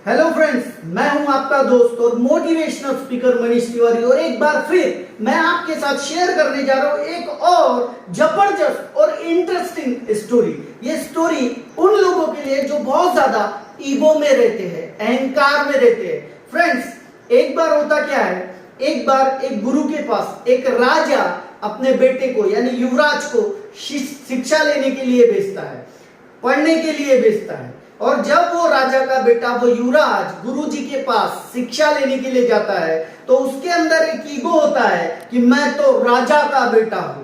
Hello friends, मैं हूं आपका दोस्त और मोटिवेशनल स्पीकर मनीष तिवारी और एक बार फिर मैं आपके साथ शेयर करने जा रहा हूं एक और जबरदस्त और इंटरेस्टिंग स्टोरी। ये स्टोरी उन लोगों के लिए जो बहुत ज्यादा ईगो में रहते हैं, अहंकार में रहते हैं। फ्रेंड्स, एक बार होता क्या है, एक बार एक गुरु के पास एक राजा अपने बेटे को यानी युवराज को शिक्षा लेने के लिए भेजता है, पढ़ने के लिए भेजता है। और जब वो राजा का बेटा वो युवराज गुरुजी के पास शिक्षा लेने के लिए जाता है तो उसके अंदर एक ईगो होता है कि मैं तो राजा का बेटा हूं,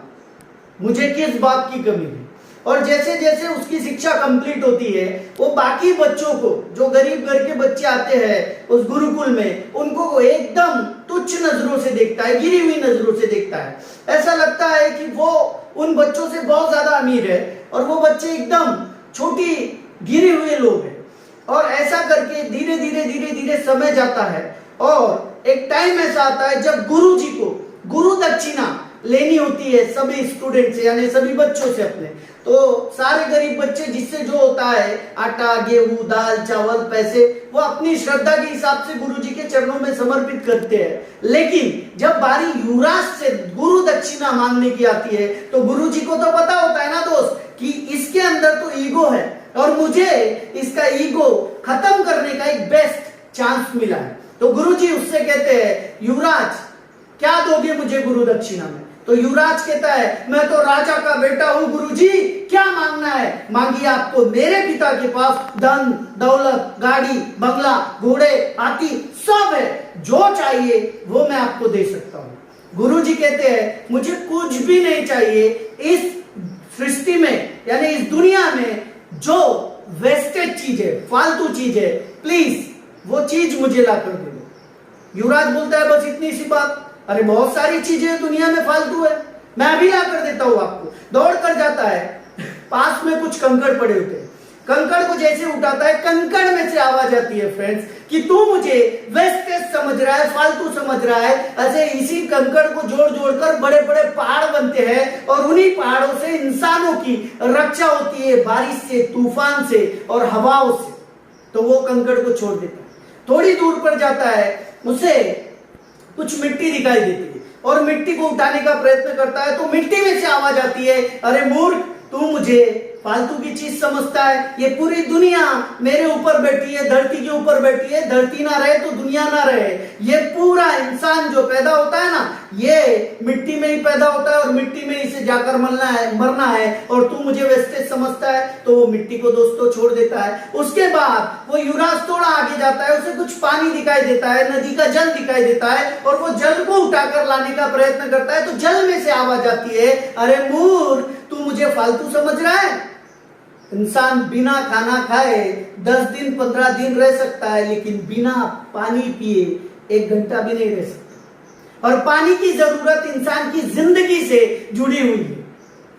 मुझे किस बात की कमी है। और जैसे जैसे उसकी शिक्षा कंप्लीट होती है वो बाकी बच्चों को, जो गरीब घर के बच्चे आते हैं उस गुरुकुल में, उनको वो एकदम तुच्छ नजरों से देखता है, गिरी हुई नजरों से देखता है। ऐसा लगता है कि वो उन बच्चों से बहुत ज्यादा अमीर है और वो बच्चे एकदम छोटी गिरे हुए लोग हैं। और ऐसा करके धीरे धीरे समय जाता है और एक टाइम ऐसा आता है जब गुरुजी को गुरु दक्षिणा लेनी होती है सभी स्टूडेंट से, यानी सभी बच्चों से अपने। तो सारे गरीब बच्चे जिससे जो होता है आटा, गेहूं, दाल, चावल, पैसे, वो अपनी श्रद्धा के हिसाब से गुरुजी के चरणों में समर्पित करते हैं। लेकिन जब बारी युवराज से गुरु दक्षिणा मांगने की आती है तो गुरुजी को तो पता होता है ना दोस्त कि इसके अंदर तो ईगो है और मुझे इसका ईगो खत्म करने का एक बेस्ट चांस मिला है। तो गुरुजी उससे कहते हैं, युवराज क्या दोगे मुझे गुरु दक्षिणा में? तो युवराज कहता है, मैं तो राजा का बेटा हूं गुरुजी, क्या मांगना है मांगिए। आपको मेरे पिता के पास धन दौलत, गाड़ी, बंगला, घोड़े, हाथी सब है, जो चाहिए वो मैं आपको दे सकता हूं। गुरुजी कहते हैं, मुझे कुछ भी नहीं चाहिए इस सृष्टि में, यानी इस दुनिया में जो वेस्टेज चीज है, फालतू चीज है, प्लीज वो चीज मुझे ला कर दे दो। युवराज बोलता है, बस इतनी सी बात? अरे बहुत सारी चीजें दुनिया में फालतू है, मैं अभी ला कर देता हूं आपको। दौड़ कर जाता है, पास में कुछ कंकड़ पड़े होते हैं, कंकड़ को जैसे उठाता है कंकड़ में से आवाज आती है फ्रेंड्स कि तू मुझे वेस्टेज समझ रहा है, फालतू समझ रहा है। ऐसे इसी कंकड़ को जोड़ जोड़कर बड़े बड़े पहाड़ बनते हैं और उन्हीं पहाड़ों से इंसानों की रक्षा होती है, बारिश से, तूफान से और हवाओं से। तो वो कंकड़ को छोड़ देता है, थोड़ी दूर पर जाता है, उसे कुछ मिट्टी दिखाई देती है और मिट्टी को उठाने का प्रयत्न करता है तो मिट्टी में से आवाज आती है, अरे मूर्ख, तू मुझे फालतू की चीज समझता है, ये पूरी दुनिया मेरे ऊपर बैठी है, धरती के ऊपर बैठी है, धरती ना रहे तो दुनिया ना रहे। ये पूरा इंसान जो पैदा होता है ना, ये मिट्टी में ही पैदा होता है और मिट्टी में इसे जाकर मरना है और तू मुझे वेस्टेज समझता है। तो वो मिट्टी को दोस्तों छोड़ देता है। उसके बाद वो युवराज थोड़ा आगे जाता है, उसे कुछ पानी दिखाई देता है, नदी का जल दिखाई देता है और वो जल को उठाकर लाने का प्रयत्न करता है तो जल में से आवाज आती है, अरे मूर्ख, तू मुझे फालतू समझ रहा है? इंसान बिना खाना खाए 10 दिन 15 दिन रह सकता है, लेकिन बिना पानी पिए 1 घंटा भी नहीं रह सकता। और पानी की जरूरत इंसान की जिंदगी से जुड़ी हुई है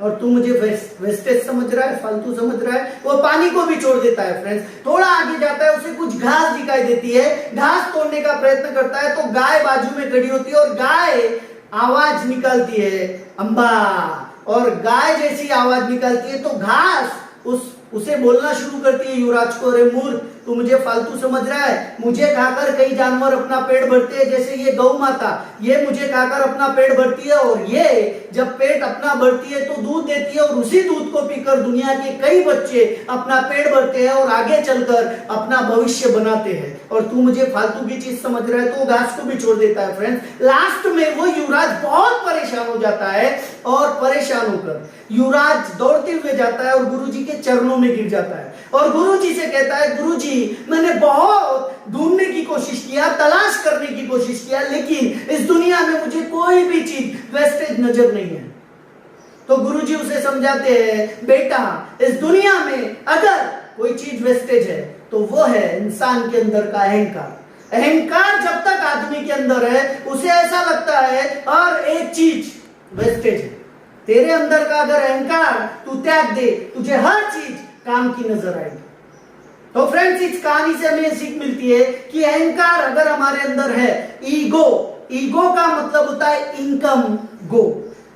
और तू मुझे वेस्टेज समझ रहा है, फालतू समझ रहा है। वो पानी को भी छोड़ देता है फ्रेंड्स। थोड़ा आगे जाता है, उसे कुछ घास दिखाई देती है, घास तोड़ने का प्रयत्न करता है तो गाय बाजू में खड़ी होती है और गाय आवाज निकालती है, अम्बा। और गाय जैसी आवाज निकालती है तो घास उसे बोलना शुरू करती है युवराज को, अरे मूर्ख, तू मुझे फालतू समझ रहा है? मुझे खाकर कई जानवर अपना पेट भरते हैं, जैसे ये गौ माता, ये मुझे खाकर अपना पेट भरती है और ये जब पेट अपना भरती है तो दूध देती है और उसी दूध को पीकर दुनिया के कई बच्चे अपना पेट भरते हैं और आगे चलकर अपना भविष्य बनाते हैं और तू मुझे फालतू की चीज समझ रहा है। तो घास को भी छोड़ देता है फ्रेंड्स। लास्ट में वो युवराज बहुत परेशान हो जाता है और परेशान होकर युवराज दौड़ते हुए जाता है और गुरुजी के चरणों में गिर जाता है और गुरुजी से कहता है, गुरुजी, मैंने बहुत ढूंढने की कोशिश किया, तलाश करने की कोशिश किया, लेकिन इस दुनिया में मुझे कोई भी चीज वेस्टेज नजर नहीं है। तो गुरुजी उसे समझाते हैं, बेटा, इस दुनिया में अगर कोई चीज वेस्टेज है तो वो है इंसान के अंदर का अहंकार। अहंकार जब तक आदमी के अंदर है उसे ऐसा लगता है हर एक चीज वेस्टेज है। तेरे अंदर का अगर अहंकार तू त्याग दे, तुझे हर चीज काम की नजर आएगी। तो फ्रेंड्स, इस कहानी से हमें सीख मिलती है कि अहंकार अगर हमारे अंदर है, ईगो का मतलब होता है इनकम गो,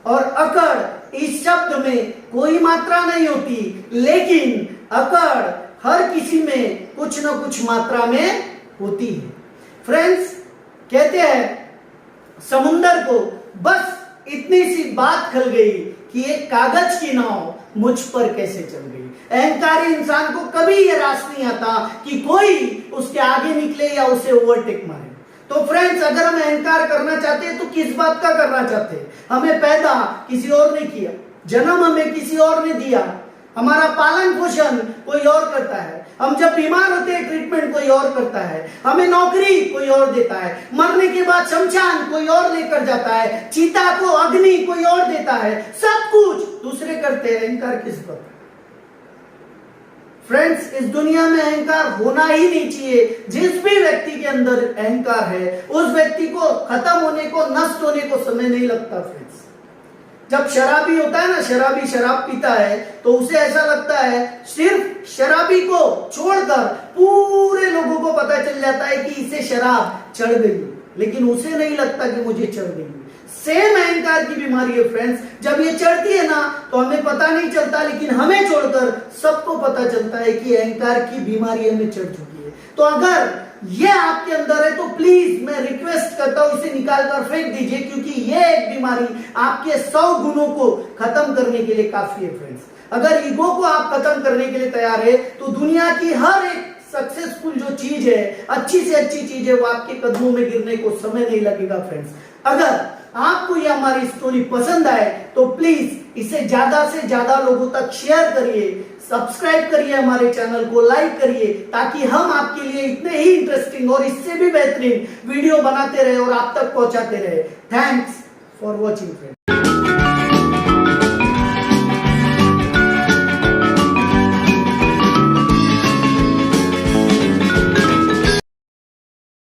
और अकड़ इस शब्द में कोई मात्रा नहीं होती, लेकिन अकड़ हर किसी में कुछ न कुछ मात्रा में होती है। फ्रेंड्स, कहते हैं समुंदर को बस इतनी सी बात खल गई कि एक कागज की नाव मुझ पर कैसे चल गई। अहंकारी इंसान को कभी यह रास नहीं आता कि कोई उसके आगे निकले या उसे ओवरटेक मारे। तो फ्रेंड्स, अगर हम अहंकार करना चाहते हैं तो किस बात का करना चाहते हैं? हमें पैदा किसी और ने किया, जन्म हमें किसी और ने दिया, हमारा पालन पोषण कोई और करता है, हम जब बीमार होते हैं ट्रीटमेंट कोई और करता है, हमें नौकरी कोई और देता है, मरने के बाद शमशान कोई और लेकर जाता है, चीता को अग्नि कोई और देता है, सब कुछ दूसरे करते हैं। अहंकार किस पर? फ्रेंड्स, इस दुनिया में अहंकार होना ही नहीं चाहिए। जिस भी व्यक्ति के अंदर अहंकार है उस व्यक्ति को खत्म होने को, नष्ट होने को समय नहीं लगता। फ्रेंड्स, जब शराबी होता है ना, शराबी शराब पीता है तो उसे ऐसा लगता है सिर्फ शराबी को छोड़कर पूरे लोगों को पता चल जाता है कि इसे शराब चढ़ गई, लेकिन उसे नहीं लगता कि मुझे चढ़ गई। सेम अहंकार की बीमारी है फ्रेंड्स। जब ये चढ़ती है ना तो हमें पता नहीं चलता, लेकिन हमें छोड़कर सबको पता चलता है कि अहंकार की बीमारी हमें चढ़ चुकी है। तो अगर ये आपके अंदर है तो प्लीज मैं रिक्वेस्ट करता हूं इसे निकाल कर फेंक दीजिए, क्योंकि ये एक बीमारी आपके 100 गुणों को खत्म करने के लिए काफी है। फ्रेंड्स, अगर ईगो को आप खत्म करने के लिए तैयार है तो दुनिया की हर एक सक्सेसफुल जो चीज है, अच्छी से अच्छी चीज है, वो आपके कदमों में गिरने को समय नहीं लगेगा। फ्रेंड्स, अगर आपको ये हमारी स्टोरी पसंद आए तो प्लीज इसे ज्यादा से ज्यादा लोगों तक शेयर करिए, सब्सक्राइब करिए, हमारे चैनल को लाइक करिए, ताकि हम आपके लिए इतने ही इंटरेस्टिंग और इससे भी बेहतरीन वीडियो बनाते रहे और आप तक पहुंचाते रहे। Thanks for watching friends.